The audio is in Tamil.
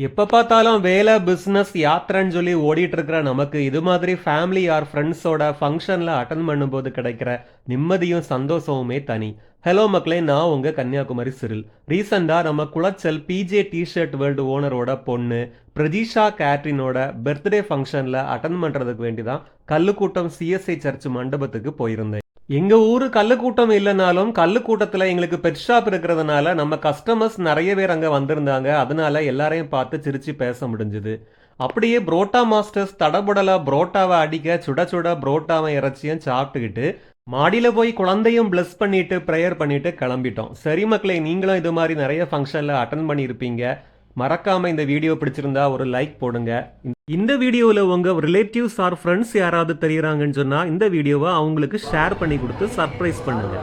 எப்ப பார்த்தாலும் வேலை, பிசினஸ், யாத்திரைன்னு சொல்லி ஓடிட்டு இருக்கிற நமக்கு இது மாதிரி ஃபேமிலி ஆர் ஃப்ரெண்ட்ஸோட ஃபங்க்ஷன்ல அட்டன் பண்ணும்போது கிடைக்கிற நிம்மதியும் சந்தோஷமுமே தனி. ஹலோ மக்களே, நான் உங்க கன்னியாகுமரி சிறில். ரீசெண்டா நம்ம குளச்சல் பிஜே டிஷர்ட் வேர்ல்டு ஓனரோட பொண்ணு பிரதீஷா கேட்ரினோட பர்த்டே ஃபங்க்ஷன்ல அட்டன் பண்றதுக்கு வேண்டிதான் கல்லுக்கூட்டம் சிஎஸ்ஐ சர்ச் மண்டபத்துக்கு போயிருந்தேன். எங்க ஊரு கல்லுக்கூட்டம் இல்லைனாலும் கல்லுக்கூட்டத்துல எங்களுக்கு பெட் ஷாப் இருக்கிறதுனால நம்ம கஸ்டமர்ஸ் நிறைய பேர் அங்க வந்திருந்தாங்க. அதனால எல்லாரையும் பார்த்து சிரிச்சு பேச முடிஞ்சுது. அப்படியே புரோட்டா மாஸ்டர்ஸ் தடபுடலா புரோட்டாவை அடிக்க சுட சுட புரோட்டாவை இறைச்சியும் சாப்பிட்டுக்கிட்டு மாடியில போய் குழந்தையும் பிளஸ் பண்ணிட்டு ப்ரேயர் பண்ணிட்டு கிளம்பிட்டோம். சரி மக்களே, நீங்களும் இது மாதிரி நிறைய ஃபங்க்ஷன்ல அட்டன் பண்ணியிருப்பீங்க. மறக்காம இந்த வீடியோ பிடிச்சிருந்தா ஒரு லைக் போடுங்க. இந்த வீடியோவில் உங்க ரிலேட்டிவ்ஸ் ஆர் ஃப்ரெண்ட்ஸ் யாராவது தெரியுறாங்கன்னு சொன்னா இந்த வீடியோவை அவங்களுக்கு ஷேர் பண்ணி கொடுத்து சர்ப்ரைஸ் பண்ணுங்க.